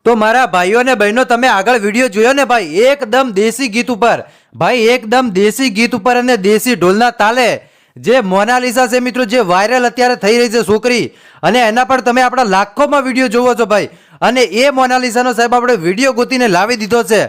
તો મારા ભાઈઓ અને બહેનો તમે આગળ વિડીયો જોયો ને ભાઈ, એકદમ દેશી ગીત ઉપર, ભાઈ એકદમ દેશી ગીત ઉપર અને દેશી ઢોલના તાલે જે મોનાલિસા છે મિત્રો, જે વાયરલ અત્યારે થઈ રહી છે છોકરી, અને એના પર તમે આપણા લાખોમાં વિડીયો જોવો છો ભાઈ, અને એ મોનાલિસાનો સાહેબ આપણે વિડીયો ગોતીને લાવી દીધો છે.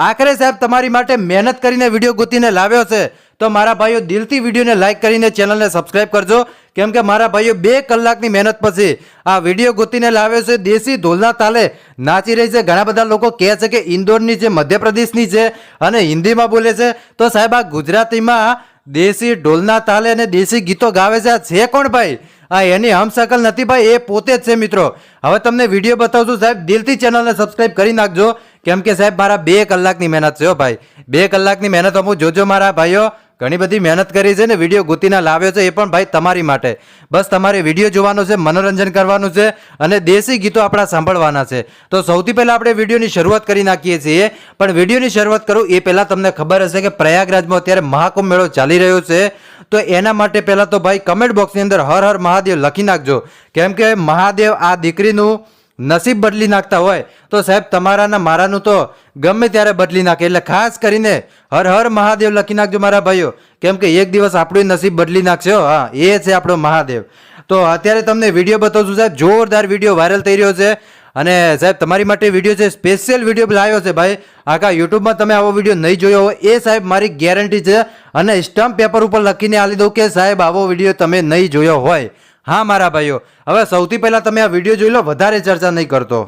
આખરે સાહેબ તમારી માટે મહેનત કરીને વિડીયો ગોતીને લાવ્યો છે. તો મારા ભાઈઓ દિલથી વિડીયોને લાઈક કરીને ચેનલને સબસ્ક્રાઇબ કરજો, કેમ કે મારા ભાઈઓ 2 કલાકની મહેનત પછી આ વિડીયો ગોતીને લાવ્યો છે. દેશી ઢોલના તાલે નાચી રહી છે. ઘણા બધા લોકો કહે છે કે ઇન્દોરની છે, મધ્યપ્રદેશની છે અને હિન્દીમાં બોલે છે. તો સાહેબ આ ગુજરાતીમાં દેશી ઢોલના તાલે અને દેશી ગીતો ગાવે છે. આ છે કોણ ભાઈ? આ એની હમશકલ નથી ભાઈ, એ પોતે જ છે મિત્રો. હવે તમને વિડીયો બતાવશું સાહેબ, દિલથી ચેનલને સબસ્ક્રાઇબ કરી નાખજો, કેમ કે સાહેબ મારા 2 કલાકની મહેનત છે ભાઈ. 2 કલાકની મહેનત અમુક જોજો મારા ભાઈઓ, ઘણી બધી મહેનત કરી છે ને વિડીયો ગોતીને લાવ્યો છે, એ પણ ભાઈ તમારી માટે. બસ તમારે વિડીયો જોવાનો છે, મનોરંજન કરવાનું છે અને દેશી ગીતો આપણા સાંભળવાના છે. તો સૌથી પહેલાં આપણે વિડીયોની શરૂઆત કરી નાખીએ છીએ. પણ વિડીયોની શરૂઆત કરું એ પહેલાં તમને ખબર હશે કે પ્રયાગરાજમાં અત્યારે મહાકુંભ મેળો ચાલી રહ્યો છે. તો એના માટે પહેલાં તો ભાઈ કમેન્ટ બોક્સની અંદર હર હર મહાદેવ લખી નાખજો, કેમ કે મહાદેવ આ દીકરીનું નસીબ બદલી નાખતા હોય તો સાહેબ તમારાના મારાનું તો ગમે ત્યારે બદલી નાખે. એટલે ખાસ કરીને હર હર મહાદેવ લખી નાખજો મારા ભાઈઓ, કેમ કે એક દિવસ આપણું નસીબ બદલી નાખશે. હા, એ છે આપણો મહાદેવ. તો અત્યારે તમને વિડીયો બતાવશું સાહેબ, જોરદાર વિડીયો વાયરલ થઈ રહ્યો છે. અને સાહેબ તમારી માટે વિડીયો છે, સ્પેશિયલ વિડીયો લાવ્યો છે ભાઈ. આખા યુટ્યુબમાં તમે આવો વિડીયો નહીં જોયો હોય એ સાહેબ મારી ગેરંટી છે, અને સ્ટમ્પ પેપર ઉપર લખીને આલી દઉં કે સાહેબ આવો વિડીયો તમે નહીં જોયો હોય. હા મારા ભાઈઓ, હવે સૌથી પહેલાં તમે આ વિડીયો જોઈ લો, વધારે ચર્ચા નહીં કરતો.